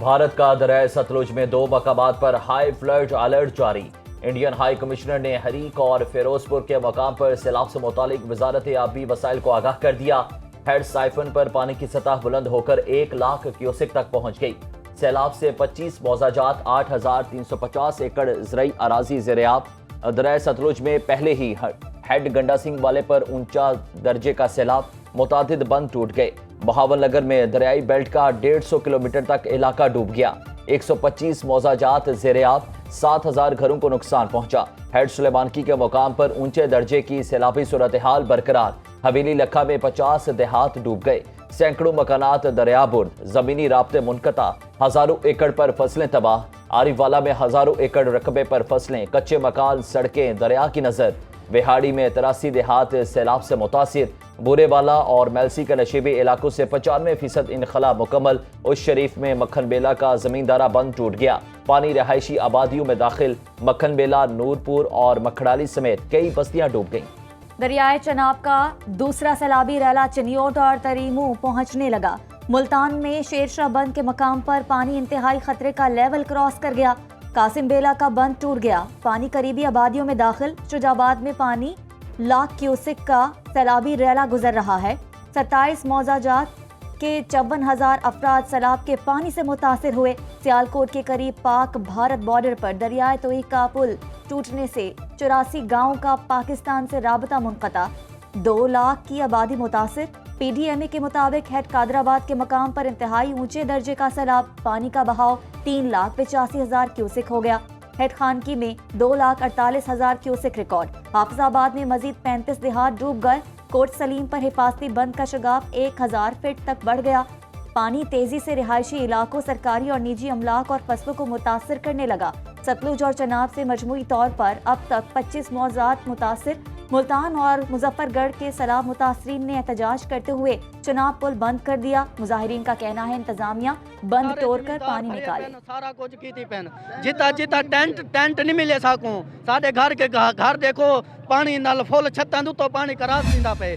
भारत का दरिया सतलुज में 2 मकामात पर हाई फ्लड अलर्ट जारी। इंडियन हाई कमिश्नर ने हरीक और फिरोजपुर के मकाम पर सैलाब से मुतालिक वजारत आबी वसाइल को आगाह कर दिया। हेड साइफन पर पानी की सतह बुलंद होकर 1 लाख क्यूसेक तक पहुंच गई। सैलाब से 25 मौजाजात 8,350 एकड़ ज़रई अराजी ज़ेरेआब। दरिया सतलुज में पहले ही हेड गंडा सिंह वाले पर ऊंचा दर्जे का सैलाब, मुतादिद बंद टूट गए। बहावल नगर में दरियाई बेल्ट का 150 किलोमीटर तक इलाका डूब गया। 125 मौजाजात ज़ेरेआब, 7,000 घरों को नुकसान पहुंचा। हेड सुलेमानकी के मुकाम पर ऊंचे दर्जे की सैलाबी सूरत हाल बरकरार। हवेली लखा में 50 देहात डूब गए। सैकड़ों मकानात दरियाबुर्द, जमीनी राब्ते मुनकता, हजारों एकड़ पर फसलें तबाह। आरिफवाला में हजारों एकड़ रकबे पर फसलें, कच्चे मकान, सड़कें दरिया की नजर। बिहाड़ी में 83 देहात सैलाब से मुतासिर। बुरेवाला और मेलसी के नशीबी इलाकों से 95% इनखला मुकम्मल। उस शरीफ में मक्खन बेला का जमींदारा बंद टूट गया। पानी रहायशी आबादियों में दाखिल। मक्खन बेला, नूरपुर और मखड़ाली समेत कई बस्तियां डूब गईं। दरियाए चनाब का दूसरा सैलाबी रैला चिनियोट और तरीमू पहुंचने लगा। मुल्तान में शेरशाह बंद के मकाम पर पानी इंतहाई खतरे का लेवल क्रॉस कर गया। कासिम बेला का बंद टूट गया। पानी करीबी आबादियों में दाखिल। शुजाबाद में पानी लाख क्यूसेक का सैलाबी रैला गुजर रहा है। 27 मौजाजात के 54,000 अफराद सैलाब के पानी से मुतासिर हुए। सियालकोट के करीब पाक भारत बॉर्डर पर दरियाए तोई का पुल टूटने से 84 गाँव का पाकिस्तान से राबता मुनक़ता। 2 लाख की आबादी मुतासिर। PDMA के मुताबिक हेड कादराबाद के मकाम पर इंतहाई ऊंचे दर्जे का सैलाब, पानी का बहाव 3,85,000 क्यूसेक हो गया। हेड खानकी में 2,48,000 क्यूसेक रिकॉर्ड। हाफिजाबाद में मजीद 35 देहात डूब गए। कोट सलीम पर हिफाजती बंद का शगाफ 1,000 फीट तक बढ़ गया। पानी तेजी से रिहायशी इलाकों, सरकारी और निजी अमलाक और फसलों को मुतासर करने लगा। सतलुज और चनाब से मजमूई तौर पर अब तक 25 मौजात मुतासर। मुल्तान और मुजफ्फरगढ़ के सैलाब मुतासरीन ने एहतजाज करते हुए चनाब पुल बंद कर दिया। मुजाहिरीन का कहना है इंतजामिया बंद तोड़कर पानी निकाले। सारा कुछ की थी पहन जिता जिता टेंट नहीं मिले साको साढ़े घर के घर देखो पानी नल फुल छत्ता तो पानी करा दींदा पे।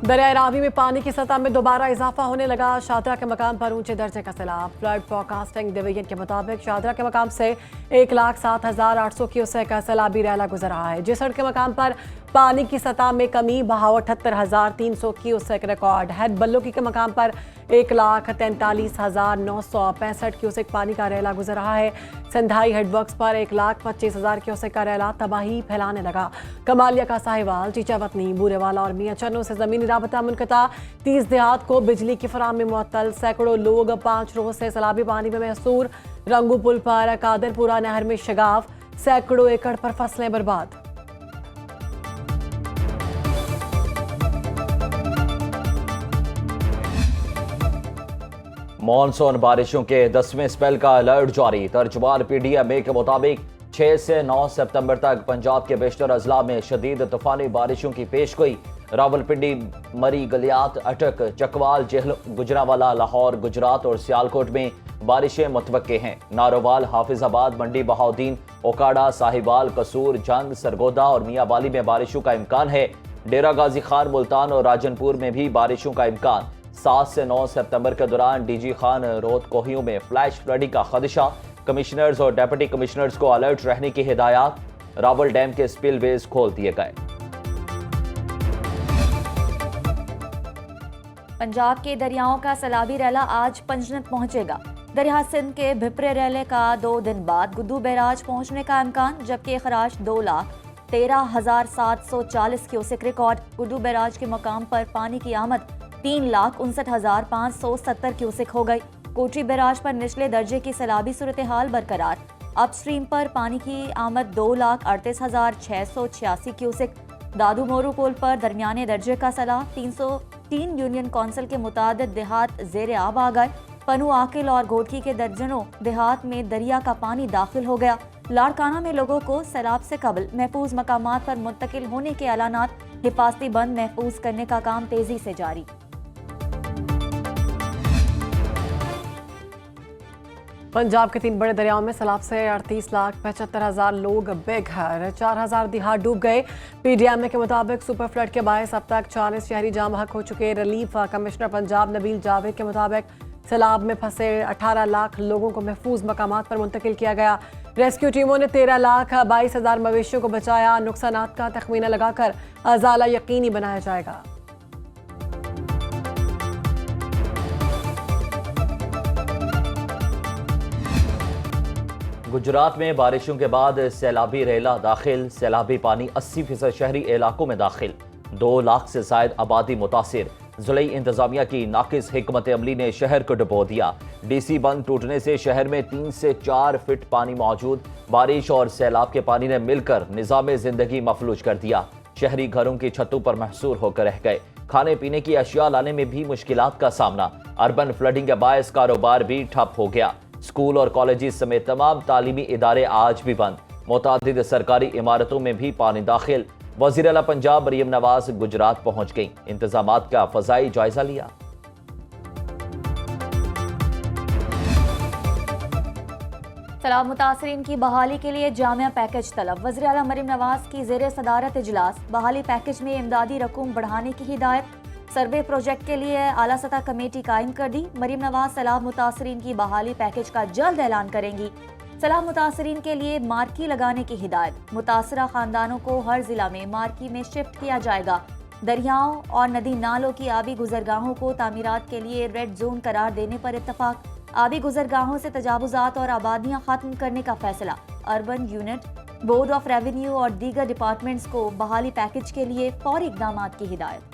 दरिया रावी में पानी की सतह में दोबारा इजाफा होने लगा। शादरा के मकाम पर ऊंचे दर्जे का सैलाब। फ्लड फोरकास्टिंग डिवीजन के मुताबिक शादरा के मकाम से 1,07,800 क्यूसेक का सैलाबी रैला गुजर रहा है। जिसड़ के मकाम पर पानी की सतह में कमी, बहाव 78,300 क्यूसेक रिकॉर्ड। हेड बल्लोकी के मकाम पर 1,43,965 क्यूसेक पानी का रैला गुजर रहा है। संधाई हेडवर्क्स पर 1,25,000 क्यूसेक का रैला तबाही फैलाने लगा। कमालिया का साहिवाल, चीचावतनी, बूरेवाला और मियां चन्नू से जमीनी राबता मुनक़ता। 30 देहात को बिजली की फराहमी मुअत्तल। सैकड़ों लोग 5 रोज से सैलाबी पानी में महसूर। रंगू पुल पर कादरपुरा नहर में शगाफ। सैकड़ों एकड़ पर फसलें बर्बाद। मॉनसून बारिशों के 10वें स्पेल का अलर्ट जारी। तर्जुमान PDMA के मुताबिक 6 से 9 सितंबर तक पंजाब के बेशतर अजला में शदीद तूफानी बारिशों की पेशगोई। रावलपिंडी, मरी, गलियात, अटक, चकवाल, जेहल, गुजरावाला, लाहौर, गुजरात और सियालकोट में बारिशें मुतवक्के हैं। नारोवाल, हाफिजाबाद, मंडी बहाउद्दीन, ओकाड़ा, साहिवाल, कसूर, जंग, सरगोदा और मियाँवाली में बारिशों का इम्कान है। डेरा गाजी खान, मुल्तान और राजनपुर में भी बारिशों का इम्कान। 7 से 9 सितंबर के दौरान DG खान रोड कोहियों में फ्लैश फ्लडिंग का खदशा। कमिश्नर्स और डेप्यूटी कमिश्नर्स को अलर्ट रहने की हिदायत। रावल डैम के स्पिलवेज खोल दिए गए। पंजाब के दरियाओं का सैलाबी रैला आज पंजनत पहुंचेगा। दरिया सिंध के भिपरे रैले का 2 दिन बाद गुड्डू बैराज पहुंचने का इम्कान, जबकि खराज 2,13,740 क्यूसेक रिकॉर्ड। गुड्डू बैराज के मकाम पर पानी की आमद 3,59,570 क्यूसेक हो गई। कोटरी बैराज पर निचले दर्जे की सैलाबी सूरत हाल बरकरार। अपस्ट्रीम पर पानी की आमद 2,38,686 क्यूसेक। दादू मोरू पुल पर दरमियाने दर्जे का सैलाब। 303 यूनियन कौंसिल के मुतादिद देहात ज़ेरे आब आ गए। पनू, आकिल और घोटकी के दर्जनों देहात में दरिया का पानी दाखिल हो गया। लाड़काना में लोगों को सैलाब से कबल महफूज मकामात पर मुंतकिल होने के ऐलानात। हिफाजती बंद महफूज करने का काम तेजी से जारी। पंजाब के 3 बड़े दरियाओं में सैलाब से 38,75,000 लोग बेघर। 4,000 देहात डूब गए। PDMA के मुताबिक सुपर फ्लड के बायस अब तक 40 शहरी जाम हक हो चुके। रिलीफ कमिश्नर पंजाब नबील जावेद के मुताबिक सैलाब में फंसे 18 लाख लोगों को महफूज मकामात पर मुंतकिल किया गया। रेस्क्यू टीमों ने 13,22,000 मवेशियों को बचाया। नुकसानात का तखमीना लगाकर अजाला यकीनी बनाया जाएगा। गुजरात में बारिशों के बाद सैलाबी रेला दाखिल, सैलाबी पानी 80% शहरी इलाकों में दाखिल, 2 लाख से जायद आबादी मुतासिर। जिले इंतजामिया की नाकिस हिकमत अमली ने शहर को डुबो दिया। डीसी बंद टूटने से शहर में 3 से 4 फीट पानी मौजूद। बारिश और सैलाब के पानी ने मिलकर निजाम जिंदगी मफलूज कर दिया। शहरी घरों की छतों पर महसूर होकर रह गए। खाने पीने की अशिया लाने में भी मुश्किलात का सामना। अर्बन फ्लडिंग के बायस कारोबार भी ठप हो गया। स्कूल और कॉलेजेस समेत तमाम तालीमी इदारे आज भी बंद। मुतादिद सरकारी इमारतों में भी पानी दाखिल। वज़ीर आला पंजाब मरियम नवाज गुजरात पहुंच गई, इंतजामात का फजाई जायजा लिया। सैलाब मुतासरीन की बहाली के लिए जामिया पैकेज तलब। वज़ीर आला मरियम नवाज की ज़ेर सदारत इजलास। बहाली पैकेज में इमदादी रकूम बढ़ाने की हिदायत। सर्वे प्रोजेक्ट के लिए आला सतह कमेटी कायम कर दी। मरियम नवाज सैलाब मुतासरीन की बहाली पैकेज का जल्द ऐलान करेंगी। सैलाब मुतासरीन के लिए मार्की लगाने की हिदायत। मुतासरा खानदानों को हर जिला में मार्की में शिफ्ट किया जाएगा। दरियाओं और नदी नालों की आबी गुजरगाहों को तामीरात के लिए रेड जोन करार देने पर इत्तफाक। आबी गुजरगाहों से तजावुजात और आबादियां खत्म करने का फैसला। Urban unit, board of revenue और दीगर डिपार्टमेंट्स को बहाली पैकेज के लिए फौरी इकदाम की हिदायत।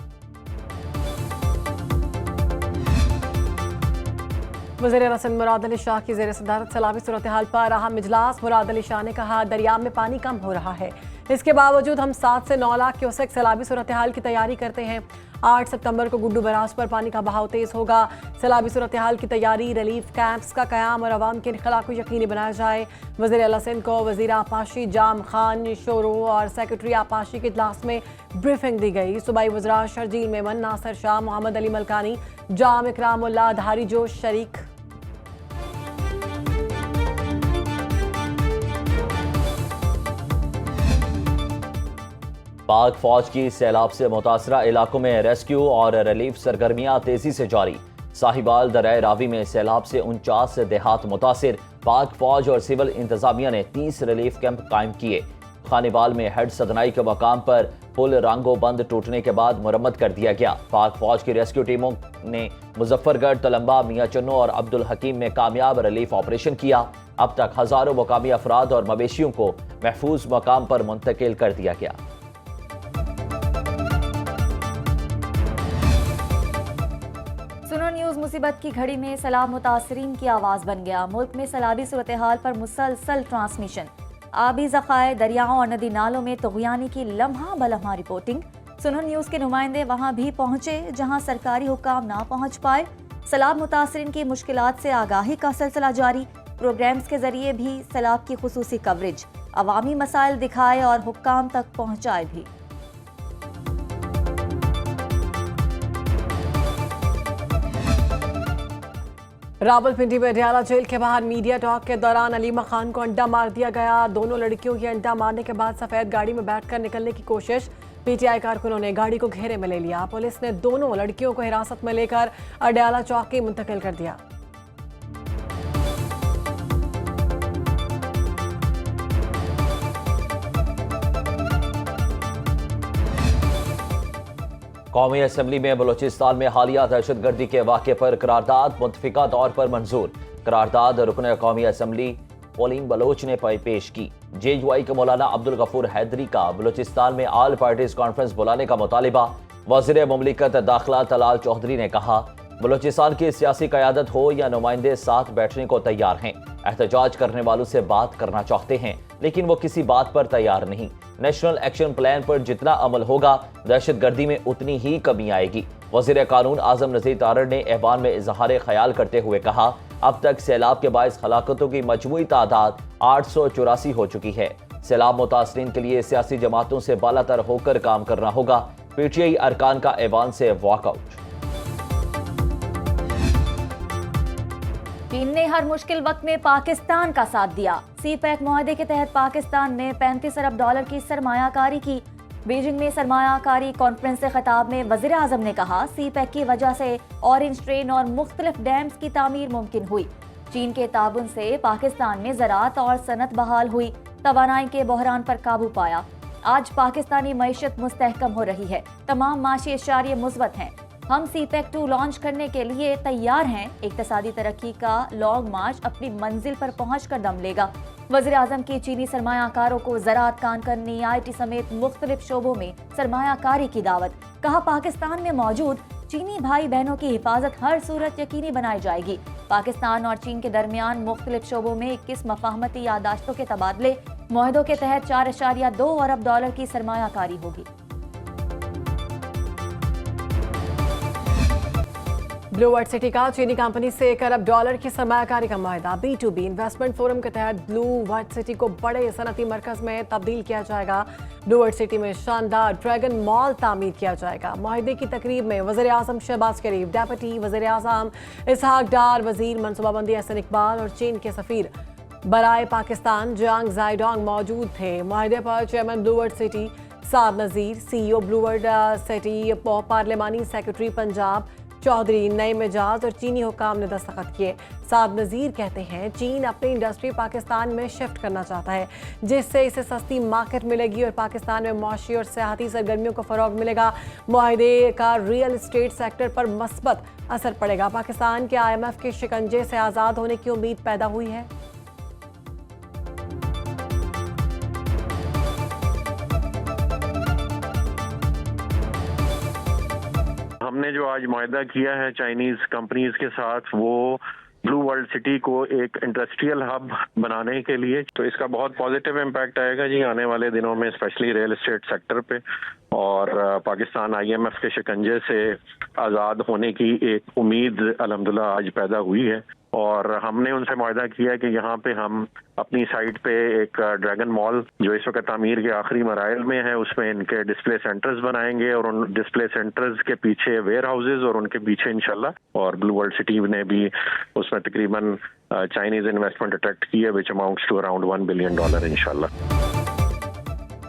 वज़ीर आला सिंध मुराद अली शाह की ज़ेर सदारत सैलाबी सूरत हाल पर अहम इजलास। मुराद अली शाह ने कहा, दरिया में पानी कम हो रहा है, इसके बावजूद हम 7 से 9 लाख क्यूसेक सैलाबी सूरत हाल की तैयारी करते हैं। 8 सितंबर को गुड्डू बराज पर पानी का बहाव तेज होगा। सैलाबी सूरत हाल की तैयारी, रिलीफ कैंप्स का क़याम और आवाम के इनखला को यकीनी बनाया जाए। वज़ीर आला सिंध को वज़ीर आपाशी जाम खान शोरो और सेक्रेटरी आपाशी के इजलास में ब्रीफिंग दी गई। सूबाई वज़रा शर्जील मेमन, नासिर शाह, मोहम्मद अली मलकानी, जाम इकरामुल्लाह धारी जोश शरीक। पाक फौज की सैलाब से मुतासरा इलाकों में रेस्क्यू और रिलीफ सरगर्मियां तेजी से जारी। साहिबाल दरिया रावी में सैलाब से 49 देहात मुतासिर। पाक फौज और सिविल इंतजामिया ने 30 रिलीफ कैंप कायम किए। खानीबाल में हेड सदनाई के मकाम पर पुल रांगो बंद टूटने के बाद मुरम्मत कर दिया गया। पाक फौज की रेस्क्यू टीमों ने मुजफ्फरगढ़, तलंबा, मियां चन्नो और अब्दुल हकीम में कामयाब रिलीफ ऑपरेशन किया। अब तक हजारों मुकामी अफराद और मवेशियों को महफूज मकाम पर मुंतकिल कर दिया गया। सुनो न्यूज़ मुसीबत की घड़ी में सैलाब मुतासरीन की आवाज़ बन गया। मुल्क में सैलाबी सूरत हाल पर मुसलसल ट्रांसमिशन। आबी ज़खायर, दरियाओं और नदी नालों में तुग़यानी की लम्हा बलम्हा रिपोर्टिंग। सुनो न्यूज़ के नुमाइंदे वहाँ भी पहुँचे जहाँ सरकारी हुक्काम ना पहुँच पाए। सैलाब मुतासरीन की मुश्किलात से आगाही का सिलसिला जारी। प्रोग्राम्स के जरिए भी सैलाब की खुसूसी कवरेज, अवामी मसाइल दिखाए और हुक्काम तक पहुँचाए भी। रावलपिंडी में अडयाला जेल के बाहर मीडिया टॉक के दौरान अलीमा खान को अंडा मार दिया गया। दोनों लड़कियों की अंडा मारने के बाद सफेद गाड़ी में बैठकर निकलने की कोशिश। पीटीआई कारकुनों ने गाड़ी को घेरे में ले लिया। पुलिस ने दोनों लड़कियों को हिरासत में लेकर अडयाला चौकी मुंतकिल कर दिया। कौमी असम्बली में बलोचिस्तान में हालिया दहशतगर्दी के वाक़े पर करारदाद मुतफ़िका तौर पर मंजूर। करारदाद रुकन कौमी असम्बली पोलिंग बलोच ने पेश की। JUI के मौलाना अब्दुल गफूर हैदरी का बलोचिस्तान में ऑल पार्टीज कॉन्फ्रेंस बुलाने का मुतालिबा। वज़ीर मुमलिकत दाखिला तलाल चौधरी ने कहा, बलोचिस्तान की सियासी क़यादत हो या नुमाइंदे साथ बैठने को तैयार हैं। एहतजाज करने वालों से बात करना चाहते हैं, लेकिन वो किसी बात पर तैयार नहीं। नेशनल एक्शन प्लान पर जितना अमल होगा, दहशतगर्दी में उतनी ही कमी आएगी। वज़ीर कानून आज़म नज़ीर तारड़ ने ऐवान में इजहार ख्याल करते हुए कहा, अब तक सैलाब के बाइस हलाकतों की मजमूई तादाद 884 हो चुकी है। सैलाब मुतासरीन के लिए सियासी जमातों से बालातर होकर काम करना होगा। PTI अरकान का ऐवान से वॉकआउट। चीन ने हर मुश्किल वक्त में पाकिस्तान का साथ दिया। CPEC मुआहदे के तहत पाकिस्तान ने $35 अरब की सरमायाकारी की। बीजिंग में सरमायाकारी कॉन्फ्रेंस से खिताब में वज़ीर आज़म ने कहा, सीपैक की वजह से ऑरेंज ट्रेन और मुख्तलिफ डैम्स की तामीर मुमकिन हुई। चीन के ताबन से पाकिस्तान में ज़राअत और सनत बहाल हुई। तवानाई के बहरान पर काबू पाया। आज पाकिस्तानी मईशत मुस्तहकम हो रही है। तमाम माशी इशारे मुस्बत हैं। हम सीपैक 2 लॉन्च करने के लिए तैयार हैं। इक्तिसादी तरक्की का लॉन्ग मार्च अपनी मंजिल पर पहुंचकर दम लेगा। वज़ीर आज़म की चीनी सरमायाकारों को ज़राअत, कानकरनी, IT समेत मुख्तलिफ शोबों में सरमायाकारी की दावत। कहा, पाकिस्तान में मौजूद चीनी भाई बहनों की हिफाजत हर सूरत यकीनी बनाई जाएगी। पाकिस्तान और चीन के दरमियान मुख्तलिफ शोबों में 21 मफाहमती यादाश्तों के तबादले, मुआहदों के तहत 4.2 अरब डॉलर की सरमायाकारी होगी। ब्लू वर्ल्ड सिटी का चीनी कंपनी से $1 अरब की सरमायाकारी का मायदा। B2B इन्वेस्टमेंट फोरम के तहत ब्लू वर्ल्ड सिटी को बड़े सनती मरकज में तब्दील किया जाएगा। ब्लू वर्ल्ड सिटी में शानदार ड्रैगन मॉल तामीर किया जाएगा। मुआहदे की तकरीब में वज़ीर आज़म शहबाज शरीफ, डेप्यूटी वज़ीर आज़म इसहाक डार, वज़ीर मनसूबाबंदी एहसन इकबाल और चीन के सफ़ीर बराए पाकिस्तान जियांग जाइडोंग मौजूद थे। मुआहदे पर chairman blue world city Saad Nazir, CEO blue world city, पार्लिमानी सेक्रेटरी पंजाब चौधरी नईम एजाज और चीनी हुकाम ने दस्तखत किए। साद नज़ीर कहते हैं, चीन अपनी इंडस्ट्री पाकिस्तान में शिफ्ट करना चाहता है, जिससे इसे सस्ती मार्केट मिलेगी और पाकिस्तान में मौशी और सियाहती सरगर्मियों को फ़रोग मिलेगा। मुआहदे का रियल इस्टेट सेक्टर पर मस्बत असर पड़ेगा। पाकिस्तान के IMF के शिकंजे से आज़ाद होने की उम्मीद पैदा हुई है। हमने जो आज मुआहदा किया है चाइनीज कंपनीज के साथ, वो ब्लू वर्ल्ड सिटी को एक इंडस्ट्रियल हब बनाने के लिए, तो इसका बहुत पॉजिटिव इम्पैक्ट आएगा जी आने वाले दिनों में, स्पेशली रियल एस्टेट सेक्टर पे। और पाकिस्तान IMF के शिकंजे से आज़ाद होने की एक उम्मीद अल्हम्दुलिल्लाह आज पैदा हुई है। और हमने उनसे मुआहदा किया कि यहाँ पे हम अपनी साइट पे एक ड्रैगन मॉल जो इस वक्त तामीर के आखिरी मराइल में है, उसमें इनके डिस्प्ले सेंटर्स बनाएंगे और उन डिस्प्ले सेंटर्स के पीछे वेयर हाउसेज और उनके पीछे इंशाल्लाह, और ब्लू वर्ल्ड सिटी ने भी उसमें तकरीबन चाइनीज इन्वेस्टमेंट अट्रैक्ट की है, विच अमाउंट्स टू अराउंड $1 बिलियन इंशाल्लाह।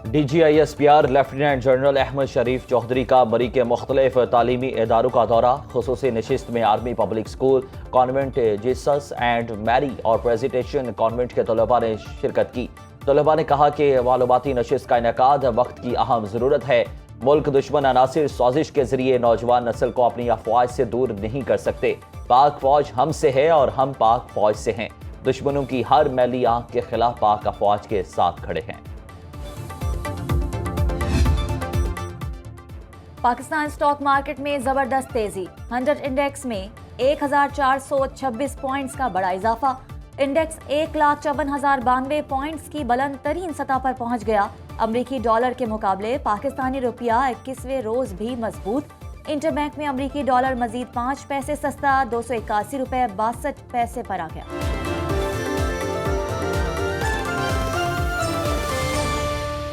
DGISPR लेफ्टिनेंट जनरल अहमद शरीफ चौधरी का मरी के मुख्तलिफ तालीमी इदारों का दौरा। खुसूसी नशिस्त में army public school, convent Jesus and Mary और प्रेसिडेंशियल कॉन्वेंट के तलबा ने शिरकत की। तलबा ने कहा कि मालूमाती नशिस्त का इनेकाद वक्त की अहम ज़रूरत है। मुल्क दुश्मन अनासिर साजिश के जरिए नौजवान नस्ल को अपनी अफवाज से दूर नहीं कर सकते। पाक फौज हमसे है और हम पाक फौज से हैं। दुश्मनों की हर मैली आंख के खिलाफ पाक अफवाज के साथ खड़े हैं। पाकिस्तान स्टॉक मार्केट में जबरदस्त तेजी। 100 इंडेक्स में 1426 पॉइंट्स का बड़ा इजाफा। इंडेक्स 1,54,092 पॉइंट्स की बुलंद तरीन सतह पर पहुंच गया। अमरीकी डॉलर के मुकाबले पाकिस्तानी रुपया 21वें रोज भी मजबूत। इंटरबैंक में अमरीकी डॉलर मजीद 5 पैसे सस्ता 281 रुपये 62 पैसे पर आ गया।